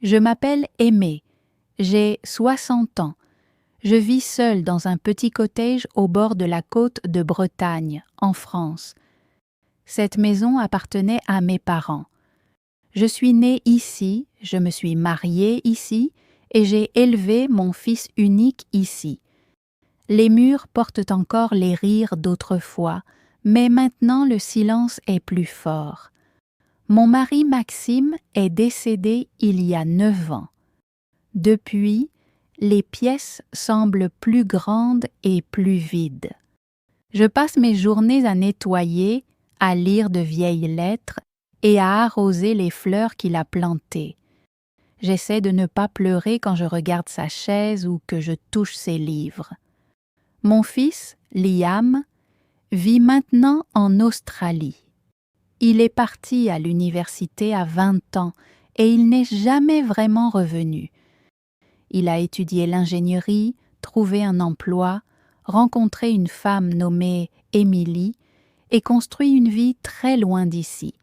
Je m'appelle Aimée, j'ai 60 ans. Je vis seule dans un petit cottage au bord de la côte de Bretagne, en France. Cette maison appartenait à mes parents. Je suis née ici, je me suis mariée ici et j'ai élevé mon fils unique ici. Les murs portent encore les rires d'autrefois, mais maintenant le silence est plus fort. Mon mari Maxime est décédé il y a 9 ans. Depuis, les pièces semblent plus grandes et plus vides. Je passe mes journées à nettoyer, à lire de vieilles lettres et à arroser les fleurs qu'il a plantées. J'essaie de ne pas pleurer quand je regarde sa chaise ou que je touche ses livres. Mon fils, Liam, vit maintenant en Australie. Il est parti à l'université à 20 ans et il n'est jamais vraiment revenu. Il a étudié l'ingénierie, trouvé un emploi, rencontré une femme nommée Émilie et construit une vie très loin d'ici.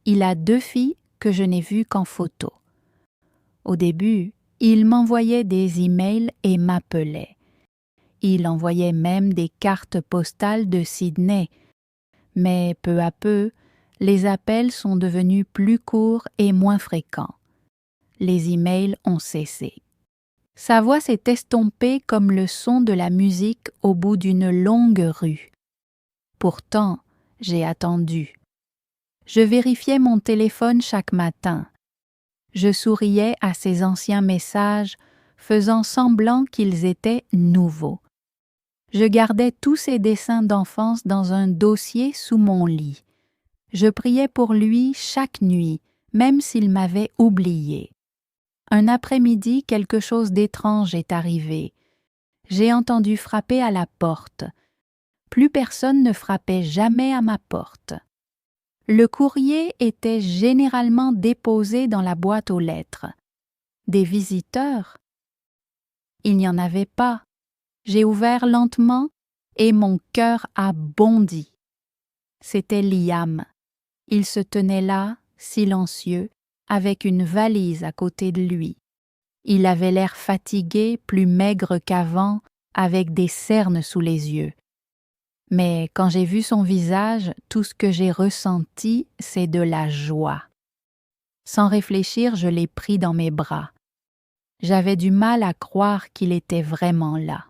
Il a 2 filles que je n'ai vues qu'en photo. Au début, il m'envoyait des emails et m'appelait. Il envoyait même des cartes postales de Sydney. Mais peu à peu, les appels sont devenus plus courts et moins fréquents. Les emails ont cessé. Sa voix s'est estompée comme le son de la musique au bout d'une longue rue. Pourtant, j'ai attendu. Je vérifiais mon téléphone chaque matin. Je souriais à ces anciens messages, faisant semblant qu'ils étaient nouveaux. Je gardais tous ces dessins d'enfance dans un dossier sous mon lit. Je priais pour lui chaque nuit, même s'il m'avait oublié. Un après-midi, quelque chose d'étrange est arrivé. J'ai entendu frapper à la porte. Plus personne ne frappait jamais à ma porte. Le courrier était généralement déposé dans la boîte aux lettres. Des visiteurs? Il n'y en avait pas. J'ai ouvert lentement et mon cœur a bondi. C'était Liam. Il se tenait là, silencieux, avec une valise à côté de lui. Il avait l'air fatigué, plus maigre qu'avant, avec des cernes sous les yeux. Mais quand j'ai vu son visage, tout ce que j'ai ressenti, c'est de la joie. Sans réfléchir, je l'ai pris dans mes bras. J'avais du mal à croire qu'il était vraiment là.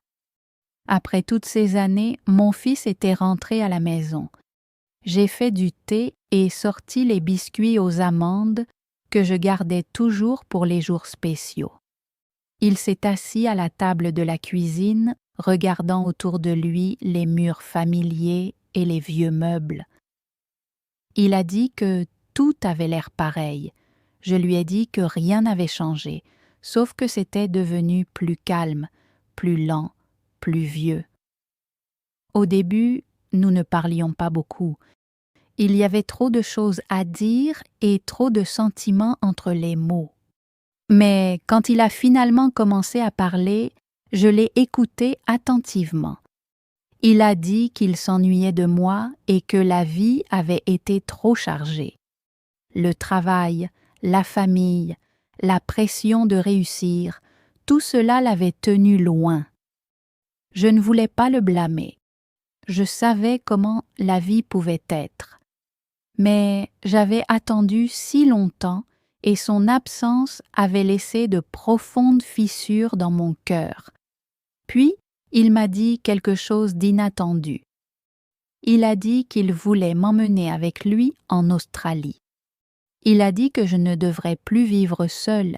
Après toutes ces années, mon fils était rentré à la maison. J'ai fait du thé et sorti les biscuits aux amandes que je gardais toujours pour les jours spéciaux. Il s'est assis à la table de la cuisine, regardant autour de lui les murs familiers et les vieux meubles. Il a dit que tout avait l'air pareil. Je lui ai dit que rien n'avait changé, sauf que c'était devenu plus calme, plus lent, plus vieux. Au début, nous ne parlions pas beaucoup. Il y avait trop de choses à dire et trop de sentiments entre les mots. Mais quand il a finalement commencé à parler, je l'ai écouté attentivement. Il a dit qu'il s'ennuyait de moi et que la vie avait été trop chargée. Le travail, la famille, la pression de réussir, tout cela l'avait tenu loin. Je ne voulais pas le blâmer. Je savais comment la vie pouvait être. Mais j'avais attendu si longtemps et son absence avait laissé de profondes fissures dans mon cœur. Puis, il m'a dit quelque chose d'inattendu. Il a dit qu'il voulait m'emmener avec lui en Australie. Il a dit que je ne devrais plus vivre seule.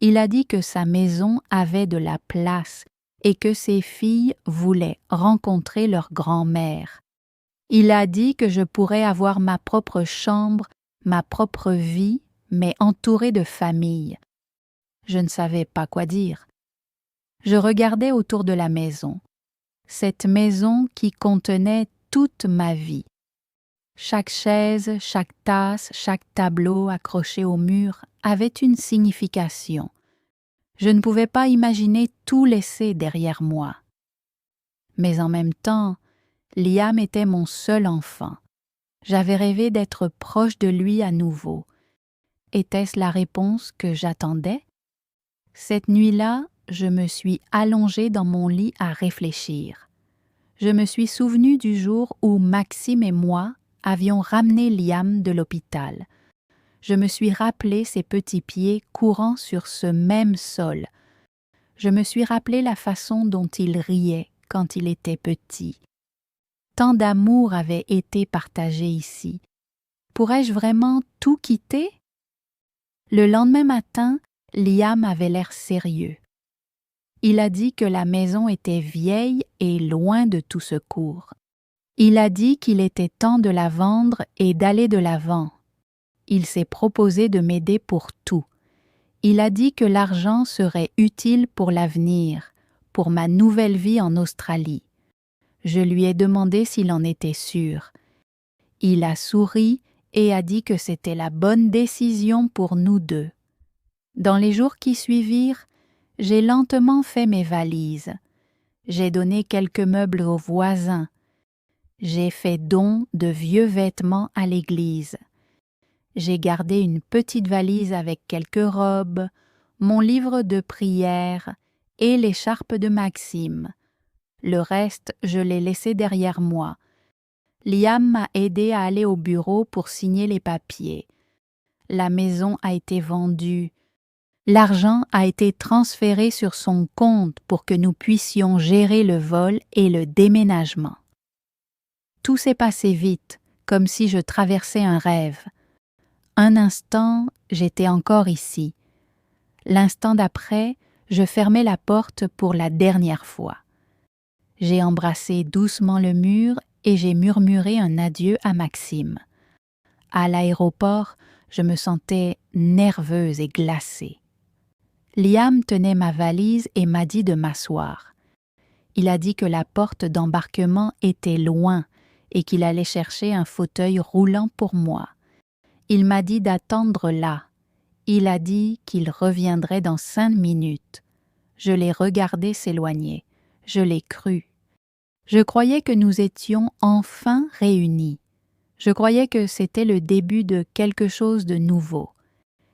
Il a dit que sa maison avait de la place et que ses filles voulaient rencontrer leur grand-mère. Il a dit que je pourrais avoir ma propre chambre, ma propre vie, mais entourée de famille. Je ne savais pas quoi dire. Je regardais autour de la maison. Cette maison qui contenait toute ma vie. Chaque chaise, chaque tasse, chaque tableau accroché au mur avait une signification. Je ne pouvais pas imaginer tout laisser derrière moi. Mais en même temps, Liam était mon seul enfant. J'avais rêvé d'être proche de lui à nouveau. Était-ce la réponse que j'attendais? Cette nuit-là, je me suis allongée dans mon lit à réfléchir. Je me suis souvenue du jour où Maxime et moi avions ramené Liam de l'hôpital. Je me suis rappelé ses petits pieds courant sur ce même sol. Je me suis rappelé la façon dont il riait quand il était petit. Tant d'amour avait été partagé ici. Pourrais-je vraiment tout quitter? Le lendemain matin, Liam avait l'air sérieux. Il a dit que la maison était vieille et loin de tout secours. Il a dit qu'il était temps de la vendre et d'aller de l'avant. Il s'est proposé de m'aider pour tout. Il a dit que l'argent serait utile pour l'avenir, pour ma nouvelle vie en Australie. Je lui ai demandé s'il en était sûr. Il a souri et a dit que c'était la bonne décision pour nous deux. Dans les jours qui suivirent, j'ai lentement fait mes valises. J'ai donné quelques meubles aux voisins. J'ai fait don de vieux vêtements à l'église. J'ai gardé une petite valise avec quelques robes, mon livre de prière et l'écharpe de Maxime. Le reste, je l'ai laissé derrière moi. Liam m'a aidé à aller au bureau pour signer les papiers. La maison a été vendue. L'argent a été transféré sur son compte pour que nous puissions gérer le vol et le déménagement. Tout s'est passé vite, comme si je traversais un rêve. Un instant, j'étais encore ici. L'instant d'après, je fermais la porte pour la dernière fois. J'ai embrassé doucement le mur et j'ai murmuré un adieu à Maxime. À l'aéroport, je me sentais nerveuse et glacée. Liam tenait ma valise et m'a dit de m'asseoir. Il a dit que la porte d'embarquement était loin et qu'il allait chercher un fauteuil roulant pour moi. Il m'a dit d'attendre là. Il a dit qu'il reviendrait dans 5 minutes. Je l'ai regardé s'éloigner. Je l'ai cru. Je croyais que nous étions enfin réunis. Je croyais que c'était le début de quelque chose de nouveau.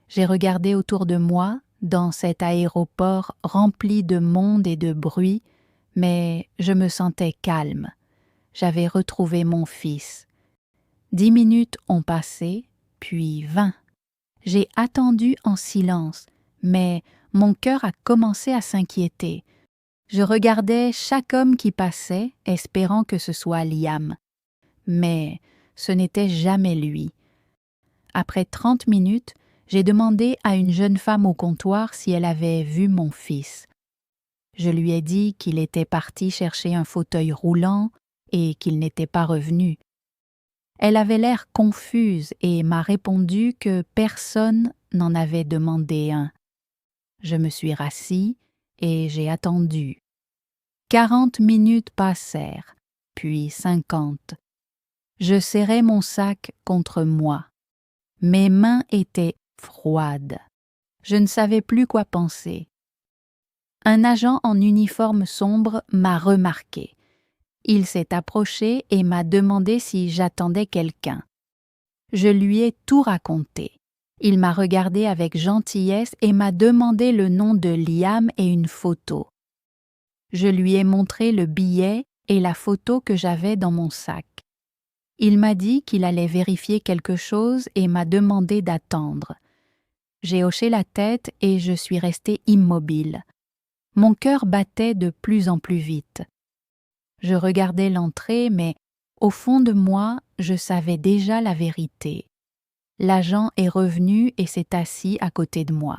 J'ai regardé autour de moi, dans cet aéroport rempli de monde et de bruit, mais je me sentais calme. J'avais retrouvé mon fils. 10 minutes ont passé, puis 20. J'ai attendu en silence, mais mon cœur a commencé à s'inquiéter. Je regardais chaque homme qui passait, espérant que ce soit Liam. Mais ce n'était jamais lui. Après 30 minutes, j'ai demandé à une jeune femme au comptoir si elle avait vu mon fils. Je lui ai dit qu'il était parti chercher un fauteuil roulant et qu'il n'était pas revenu. Elle avait l'air confuse et m'a répondu que personne n'en avait demandé un. Je me suis rassis et j'ai attendu. 40 minutes passèrent, puis 50. Je serrais mon sac contre moi. Mes mains étaient froides. Je ne savais plus quoi penser. Un agent en uniforme sombre m'a remarqué. Il s'est approché et m'a demandé si j'attendais quelqu'un. Je lui ai tout raconté. Il m'a regardé avec gentillesse et m'a demandé le nom de Liam et une photo. Je lui ai montré le billet et la photo que j'avais dans mon sac. Il m'a dit qu'il allait vérifier quelque chose et m'a demandé d'attendre. J'ai hoché la tête et je suis restée immobile. Mon cœur battait de plus en plus vite. Je regardais l'entrée, mais au fond de moi, je savais déjà la vérité. L'agent est revenu et s'est assis à côté de moi.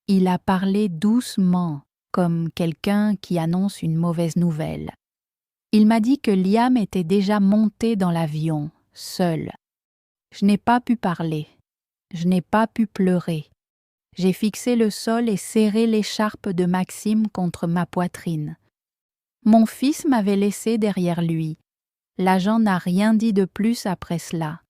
Il a parlé doucement, comme quelqu'un qui annonce une mauvaise nouvelle. Il m'a dit que Liam était déjà monté dans l'avion, seul. Je n'ai pas pu parler. Je n'ai pas pu pleurer. J'ai fixé le sol et serré l'écharpe de Maxime contre ma poitrine. Mon fils m'avait laissé derrière lui. L'agent n'a rien dit de plus après cela.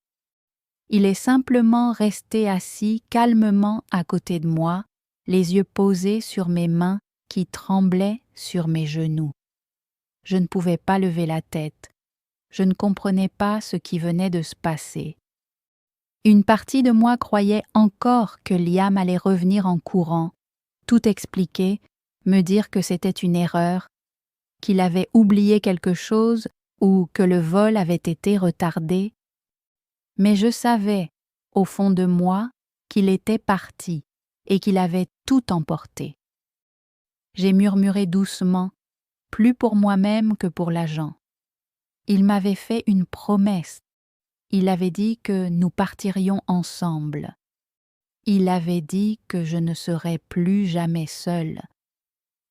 Il est simplement resté assis calmement à côté de moi, les yeux posés sur mes mains qui tremblaient sur mes genoux. Je ne pouvais pas lever la tête. Je ne comprenais pas ce qui venait de se passer. Une partie de moi croyait encore que Liam allait revenir en courant, tout expliquer, me dire que c'était une erreur, qu'il avait oublié quelque chose ou que le vol avait été retardé. Mais je savais, au fond de moi, qu'il était parti et qu'il avait tout emporté. J'ai murmuré doucement, plus pour moi-même que pour l'agent. Il m'avait fait une promesse. Il avait dit que nous partirions ensemble. Il avait dit que je ne serais plus jamais seule.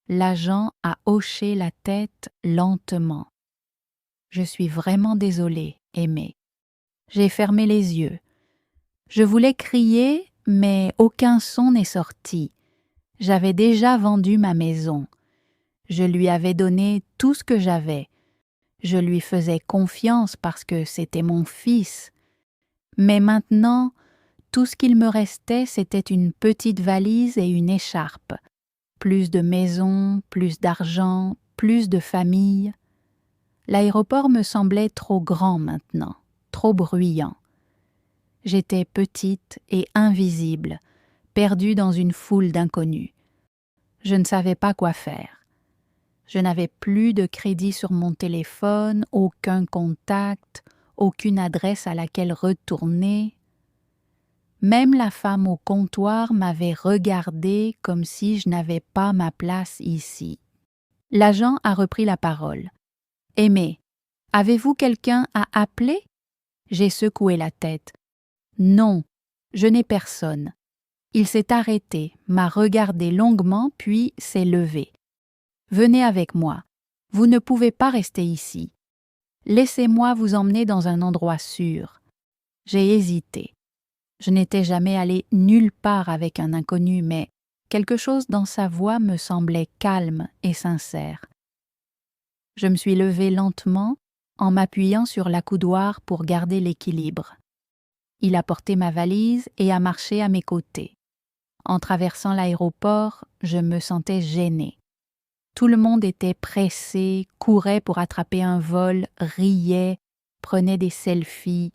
L'agent a hoché la tête lentement. Je suis vraiment désolée, Aimée. J'ai fermé les yeux. Je voulais crier, mais aucun son n'est sorti. J'avais déjà vendu ma maison. Je lui avais donné tout ce que j'avais. Je lui faisais confiance parce que c'était mon fils. Mais maintenant, tout ce qu'il me restait, c'était une petite valise et une écharpe. Plus de maison, plus d'argent, plus de famille. L'aéroport me semblait trop grand maintenant, trop bruyant. J'étais petite et invisible, perdue dans une foule d'inconnus. Je ne savais pas quoi faire. Je n'avais plus de crédit sur mon téléphone, aucun contact, aucune adresse à laquelle retourner. Même la femme au comptoir m'avait regardée comme si je n'avais pas ma place ici. L'agent a repris la parole. « Aimée, avez-vous quelqu'un à appeler ?» J'ai secoué la tête. « Non, je n'ai personne. » Il s'est arrêté, m'a regardé longuement, puis s'est levé. « Venez avec moi. Vous ne pouvez pas rester ici. Laissez-moi vous emmener dans un endroit sûr. » J'ai hésité. Je n'étais jamais allée nulle part avec un inconnu, mais quelque chose dans sa voix me semblait calme et sincère. Je me suis levée lentement, en m'appuyant sur l'accoudoir pour garder l'équilibre. Il a porté ma valise et a marché à mes côtés. En traversant l'aéroport, je me sentais gênée. Tout le monde était pressé, courait pour attraper un vol, riait, prenait des selfies.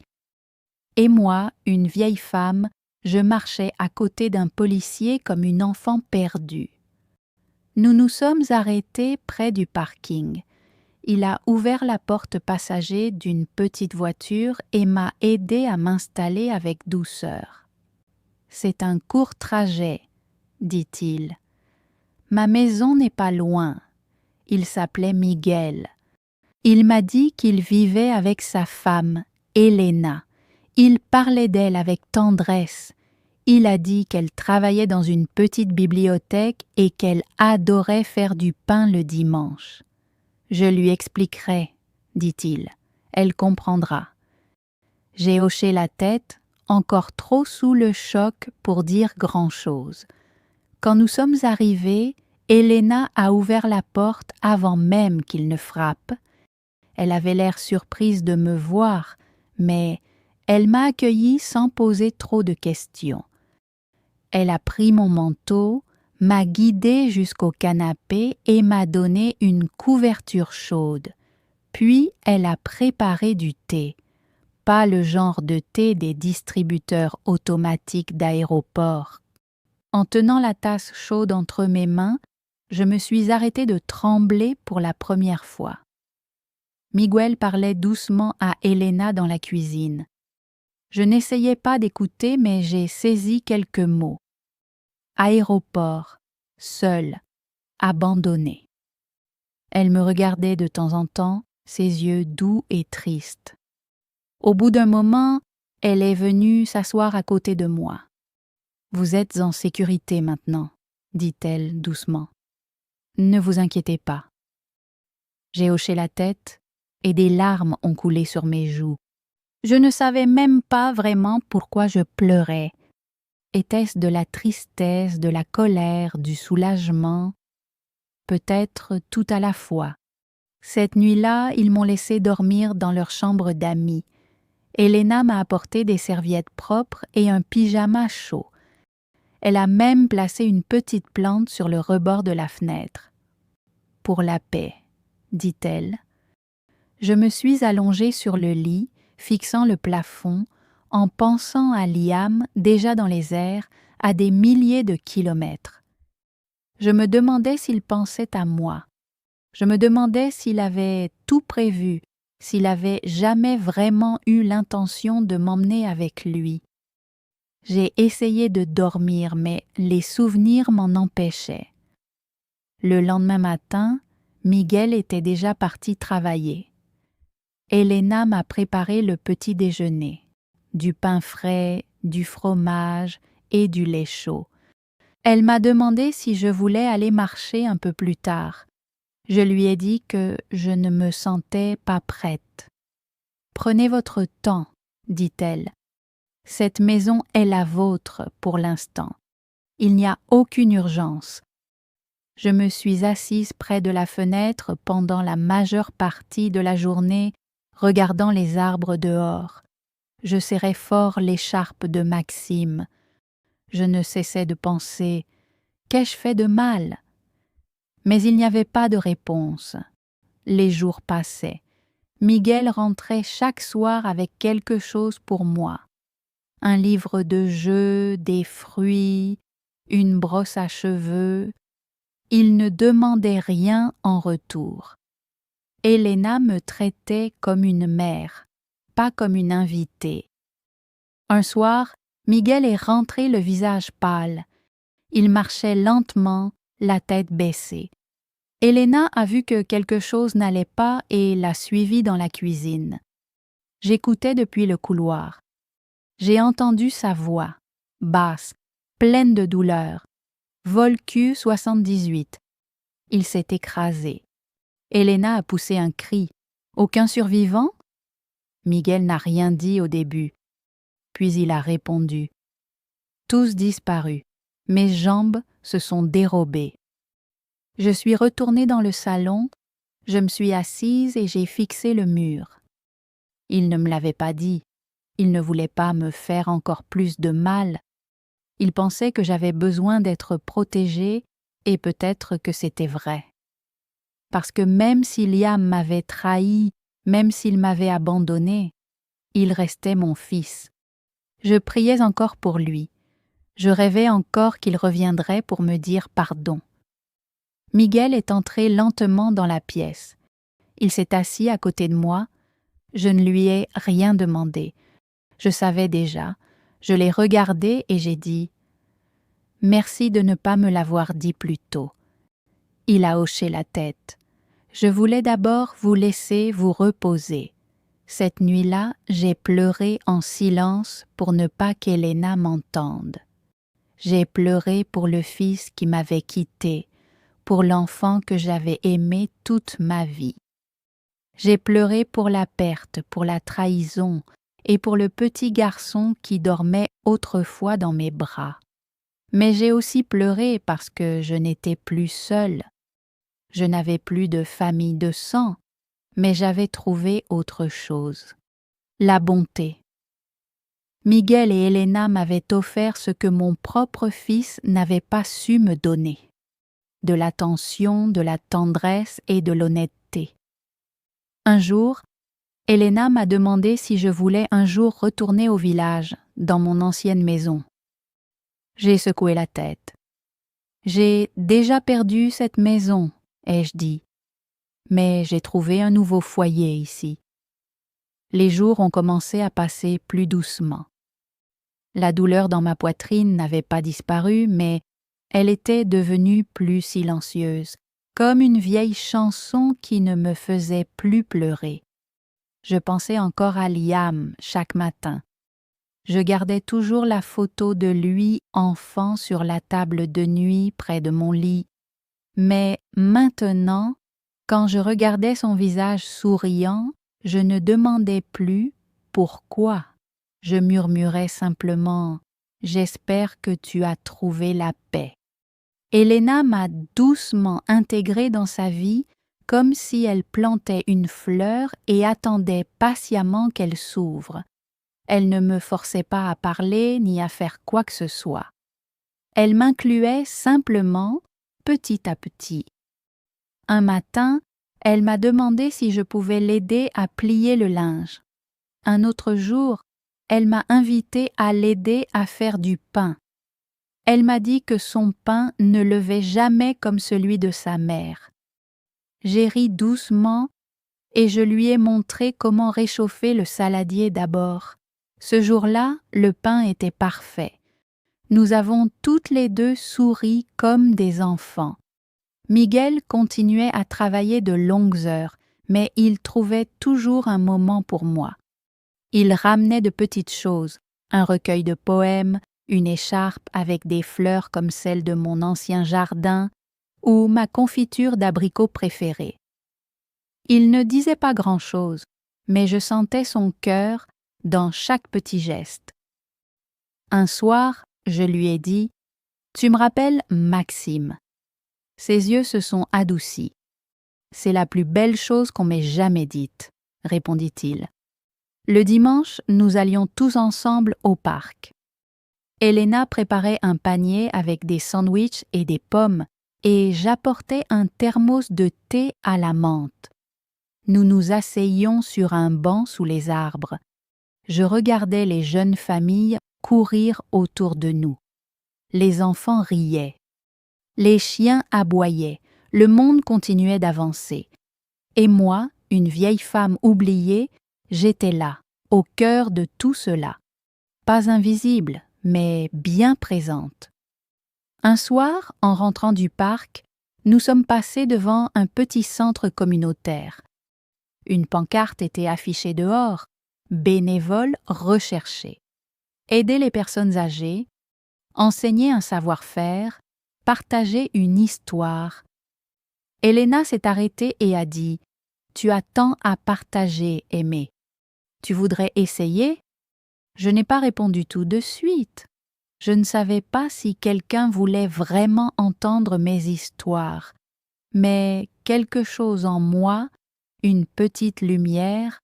Et moi, une vieille femme, je marchais à côté d'un policier comme une enfant perdue. Nous nous sommes arrêtés près du parking. Il a ouvert la porte passager d'une petite voiture et m'a aidé à m'installer avec douceur. « C'est un court trajet, » dit-il. « Ma maison n'est pas loin. » Il s'appelait Miguel. Il m'a dit qu'il vivait avec sa femme, Elena. Il parlait d'elle avec tendresse. Il a dit qu'elle travaillait dans une petite bibliothèque et qu'elle adorait faire du pain le dimanche. « Je lui expliquerai, » dit-il. « Elle comprendra. » J'ai hoché la tête, encore trop sous le choc pour dire grand-chose. Quand nous sommes arrivés, Elena a ouvert la porte avant même qu'il ne frappe. Elle avait l'air surprise de me voir, mais elle m'a accueillie sans poser trop de questions. Elle a pris mon manteau, m'a guidée jusqu'au canapé et m'a donné une couverture chaude. Puis elle a préparé du thé, pas le genre de thé des distributeurs automatiques d'aéroport. En tenant la tasse chaude entre mes mains, je me suis arrêtée de trembler pour la première fois. Miguel parlait doucement à Elena dans la cuisine. Je n'essayais pas d'écouter, mais j'ai saisi quelques mots. Aéroport, seul, abandonné. Elle me regardait de temps en temps, ses yeux doux et tristes. Au bout d'un moment, elle est venue s'asseoir à côté de moi. « Vous êtes en sécurité maintenant, » dit-elle doucement. « Ne vous inquiétez pas. » J'ai hoché la tête et des larmes ont coulé sur mes joues. Je ne savais même pas vraiment pourquoi je pleurais. Était-ce de la tristesse, de la colère, du soulagement? Peut-être tout à la fois. Cette nuit-là, ils m'ont laissé dormir dans leur chambre d'amis. Elena m'a apporté des serviettes propres et un pyjama chaud. Elle a même placé une petite plante sur le rebord de la fenêtre. « Pour la paix », dit-elle. Je me suis allongée sur le lit, fixant le plafond, en pensant à Liam déjà dans les airs, à des milliers de kilomètres. Je me demandais s'il pensait à moi. Je me demandais s'il avait tout prévu, s'il avait jamais vraiment eu l'intention de m'emmener avec lui. J'ai essayé de dormir, mais les souvenirs m'en empêchaient. Le lendemain matin, Miguel était déjà parti travailler. Elena m'a préparé le petit déjeuner, du pain frais, du fromage et du lait chaud. Elle m'a demandé si je voulais aller marcher un peu plus tard. Je lui ai dit que je ne me sentais pas prête. « Prenez votre temps, dit-elle. Cette maison est la vôtre pour l'instant. Il n'y a aucune urgence. » Je me suis assise près de la fenêtre pendant la majeure partie de la journée, regardant les arbres dehors. Je serrais fort l'écharpe de Maxime. Je ne cessais de penser « Qu'ai-je fait de mal ?» Mais il n'y avait pas de réponse. Les jours passaient. Miguel rentrait chaque soir avec quelque chose pour moi. Un livre de jeux, des fruits, une brosse à cheveux. Il ne demandait rien en retour. Elena me traitait comme une mère, pas comme une invitée. Un soir, Miguel est rentré le visage pâle. Il marchait lentement, la tête baissée. Elena a vu que quelque chose n'allait pas et l'a suivi dans la cuisine. J'écoutais depuis le couloir. J'ai entendu sa voix, basse, pleine de douleur. Volcu 78. Il s'est écrasé. Elena a poussé un cri. Aucun survivant? Miguel n'a rien dit au début. Puis il a répondu. Tous disparus. Mes jambes se sont dérobées. Je suis retournée dans le salon, je me suis assise et j'ai fixé le mur. Il ne me l'avait pas dit. Il ne voulait pas me faire encore plus de mal. Il pensait que j'avais besoin d'être protégée et peut-être que c'était vrai. Parce que même si Liam m'avait trahi, même s'il m'avait abandonnée, il restait mon fils. Je priais encore pour lui. Je rêvais encore qu'il reviendrait pour me dire pardon. Miguel est entré lentement dans la pièce. Il s'est assis à côté de moi. Je ne lui ai rien demandé. Je savais déjà. Je l'ai regardé et j'ai dit « Merci de ne pas me l'avoir dit plus tôt. » Il a hoché la tête. « Je voulais d'abord vous laisser vous reposer. Cette nuit-là, j'ai pleuré en silence pour ne pas qu'Elena m'entende. J'ai pleuré pour le fils qui m'avait quitté, pour l'enfant que j'avais aimé toute ma vie. J'ai pleuré pour la perte, pour la trahison et pour le petit garçon qui dormait autrefois dans mes bras. Mais j'ai aussi pleuré parce que je n'étais plus seule. Je n'avais plus de famille de sang, mais j'avais trouvé autre chose. La bonté. Miguel et Elena m'avaient offert ce que mon propre fils n'avait pas su me donner. De l'attention, de la tendresse et de l'honnêteté. Un jour, Elena m'a demandé si je voulais un jour retourner au village, dans mon ancienne maison. J'ai secoué la tête. J'ai déjà perdu cette maison, ai-je dit, mais j'ai trouvé un nouveau foyer ici. Les jours ont commencé à passer plus doucement. La douleur dans ma poitrine n'avait pas disparu, mais elle était devenue plus silencieuse, comme une vieille chanson qui ne me faisait plus pleurer. Je pensais encore à Liam chaque matin. Je gardais toujours la photo de lui enfant sur la table de nuit près de mon lit. Mais maintenant, quand je regardais son visage souriant, je ne demandais plus pourquoi. Je murmurais simplement « J'espère que tu as trouvé la paix ». Elena m'a doucement intégrée dans sa vie comme si elle plantait une fleur et attendait patiemment qu'elle s'ouvre. Elle ne me forçait pas à parler ni à faire quoi que ce soit. Elle m'incluait simplement, petit à petit. Un matin, elle m'a demandé si je pouvais l'aider à plier le linge. Un autre jour, elle m'a invité à l'aider à faire du pain. Elle m'a dit que son pain ne levait jamais comme celui de sa mère. J'ai ri doucement et je lui ai montré comment réchauffer le saladier d'abord. Ce jour-là, le pain était parfait. Nous avons toutes les deux souri comme des enfants. Miguel continuait à travailler de longues heures, mais il trouvait toujours un moment pour moi. Il ramenait de petites choses, un recueil de poèmes, une écharpe avec des fleurs comme celle de mon ancien jardin, ou ma confiture d'abricot préférée. Il ne disait pas grand-chose, mais je sentais son cœur dans chaque petit geste. Un soir, je lui ai dit « Tu me rappelles Maxime ». Ses yeux se sont adoucis. « C'est la plus belle chose qu'on m'ait jamais dite », répondit-il. Le dimanche, nous allions tous ensemble au parc. Elena préparait un panier avec des sandwichs et des pommes, et j'apportais un thermos de thé à la menthe. Nous nous asseyions sur un banc sous les arbres. Je regardais les jeunes familles courir autour de nous. Les enfants riaient. Les chiens aboyaient. Le monde continuait d'avancer. Et moi, une vieille femme oubliée, j'étais là, au cœur de tout cela. Pas invisible, mais bien présente. Un soir, en rentrant du parc, nous sommes passés devant un petit centre communautaire. Une pancarte était affichée dehors, bénévoles recherchés. Aider les personnes âgées, enseigner un savoir-faire, partager une histoire. Elena s'est arrêtée et a dit « Tu as tant à partager, Aimé. Tu voudrais essayer ?» Je n'ai pas répondu tout de suite. Je ne savais pas si quelqu'un voulait vraiment entendre mes histoires, mais quelque chose en moi, une petite lumière,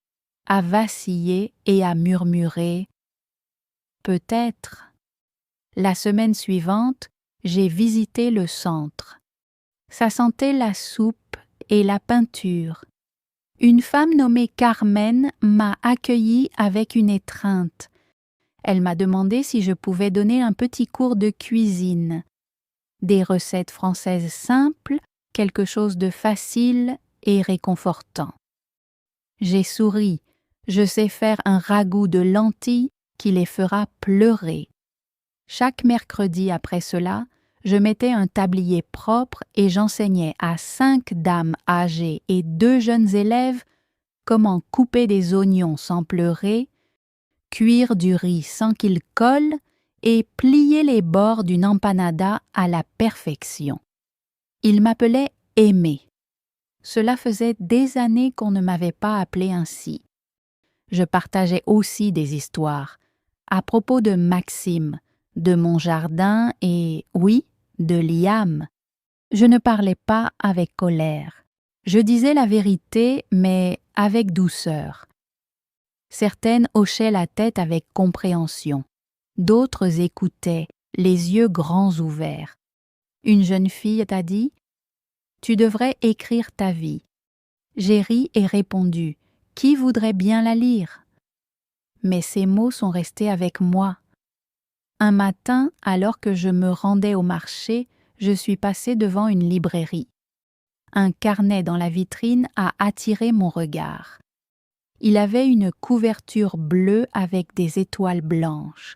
a vacillé et a murmuré « Peut-être ». La semaine suivante, j'ai visité le centre. Ça sentait la soupe et la peinture. Une femme nommée Carmen m'a accueillie avec une étreinte. Elle m'a demandé si je pouvais donner un petit cours de cuisine. Des recettes françaises simples, quelque chose de facile et réconfortant. J'ai souri. Je sais faire un ragoût de lentilles qui les fera pleurer. Chaque mercredi après cela, je mettais un tablier propre et j'enseignais à 5 dames âgées et 2 jeunes élèves comment couper des oignons sans pleurer, cuire du riz sans qu'il colle et plier les bords d'une empanada à la perfection. Ils m'appelaient Aimé. Cela faisait des années qu'on ne m'avait pas appelé ainsi. Je partageais aussi des histoires, à propos de Maxime, de mon jardin et, oui, de Liam. Je ne parlais pas avec colère. Je disais la vérité, mais avec douceur. Certaines hochaient la tête avec compréhension. D'autres écoutaient, les yeux grands ouverts. Une jeune fille t'a dit « Tu devrais écrire ta vie ». J'ai ri et répondu « Qui voudrait bien la lire ?» Mais ces mots sont restés avec moi. Un matin, alors que je me rendais au marché, je suis passée devant une librairie. Un carnet dans la vitrine a attiré mon regard. Il avait une couverture bleue avec des étoiles blanches.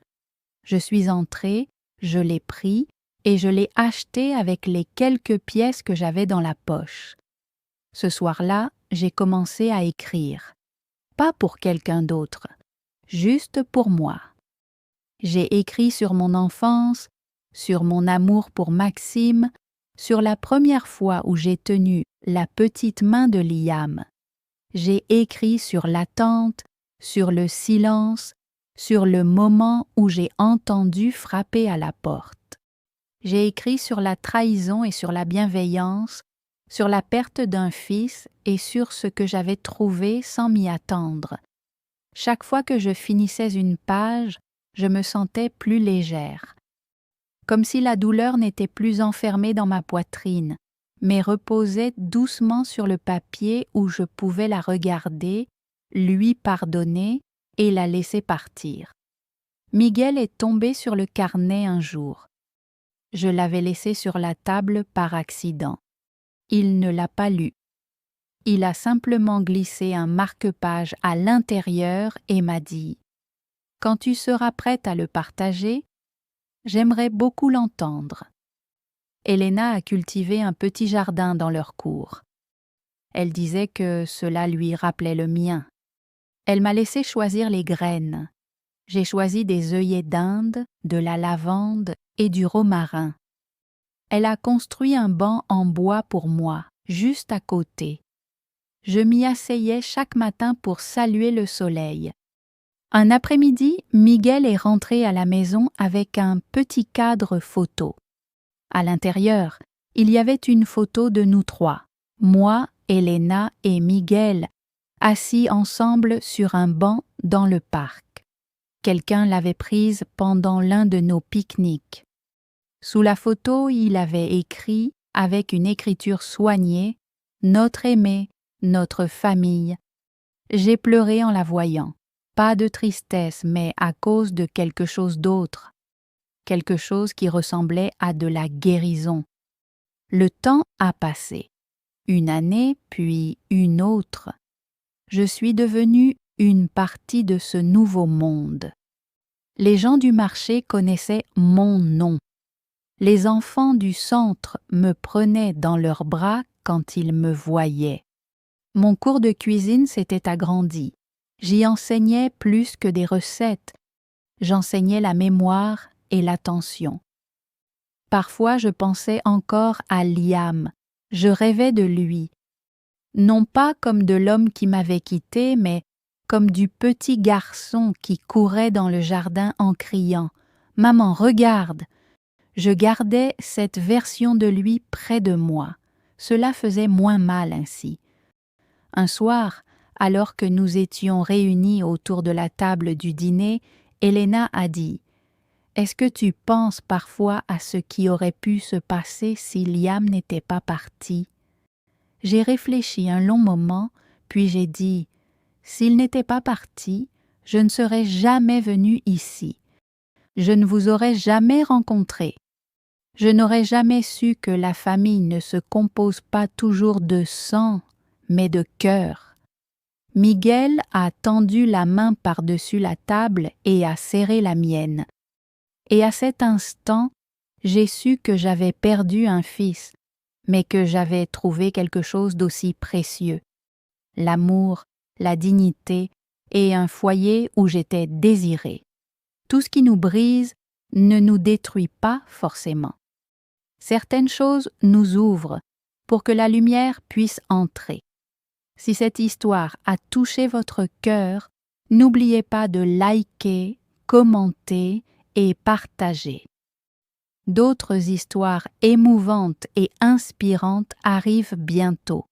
Je suis entrée, je l'ai pris et je l'ai acheté avec les quelques pièces que j'avais dans la poche. Ce soir-là, j'ai commencé à écrire. Pas pour quelqu'un d'autre, juste pour moi. J'ai écrit sur mon enfance, sur mon amour pour Maxime, sur la première fois où j'ai tenu la petite main de Liam. J'ai écrit sur l'attente, sur le silence, sur le moment où j'ai entendu frapper à la porte. J'ai écrit sur la trahison et sur la bienveillance, sur la perte d'un fils et sur ce que j'avais trouvé sans m'y attendre. Chaque fois que je finissais une page, je me sentais plus légère. Comme si la douleur n'était plus enfermée dans ma poitrine, mais reposait doucement sur le papier où je pouvais la regarder, lui pardonner et la laisser partir. Miguel est tombé sur le carnet un jour. Je l'avais laissé sur la table par accident. Il ne l'a pas lu. Il a simplement glissé un marque-page à l'intérieur et m'a dit « Quand tu seras prête à le partager, j'aimerais beaucoup l'entendre. » Elena a cultivé un petit jardin dans leur cour. Elle disait que cela lui rappelait le mien. Elle m'a laissé choisir les graines. J'ai choisi des œillets d'Inde, de la lavande et du romarin. Elle a construit un banc en bois pour moi, juste à côté. Je m'y asseyais chaque matin pour saluer le soleil. Un après-midi, Miguel est rentré à la maison avec un petit cadre photo. À l'intérieur, il y avait une photo de nous trois, moi, Elena et Miguel, assis ensemble sur un banc dans le parc. Quelqu'un l'avait prise pendant l'un de nos pique-niques. Sous la photo, il avait écrit, avec une écriture soignée, « Notre aimé, notre famille ». J'ai pleuré en la voyant. Pas de tristesse, mais à cause de quelque chose d'autre. Quelque chose qui ressemblait à de la guérison. Le temps a passé. Une année, puis une autre. Je suis devenue une partie de ce nouveau monde. Les gens du marché connaissaient mon nom. Les enfants du centre me prenaient dans leurs bras quand ils me voyaient. Mon cours de cuisine s'était agrandi. J'y enseignais plus que des recettes. J'enseignais la mémoire et l'attention. Parfois, je pensais encore à Liam. Je rêvais de lui. Non pas comme de l'homme qui m'avait quitté, mais comme du petit garçon qui courait dans le jardin en criant « Maman, regarde !» Je gardais cette version de lui près de moi. Cela faisait moins mal ainsi. Un soir, alors que nous étions réunis autour de la table du dîner, Elena a dit « Est-ce que tu penses parfois à ce qui aurait pu se passer si Liam n'était pas parti ?» J'ai réfléchi un long moment, puis j'ai dit « S'il n'était pas parti, je ne serais jamais venue ici. Je ne vous aurais jamais rencontré. Je n'aurais jamais su que la famille ne se compose pas toujours de sang, mais de cœur. » Miguel a tendu la main par-dessus la table et a serré la mienne. Et à cet instant, j'ai su que j'avais perdu un fils, mais que j'avais trouvé quelque chose d'aussi précieux. L'amour, la dignité et un foyer où j'étais désirée. Tout ce qui nous brise ne nous détruit pas forcément. Certaines choses nous ouvrent pour que la lumière puisse entrer. Si cette histoire a touché votre cœur, n'oubliez pas de liker, commenter et partager. D'autres histoires émouvantes et inspirantes arrivent bientôt.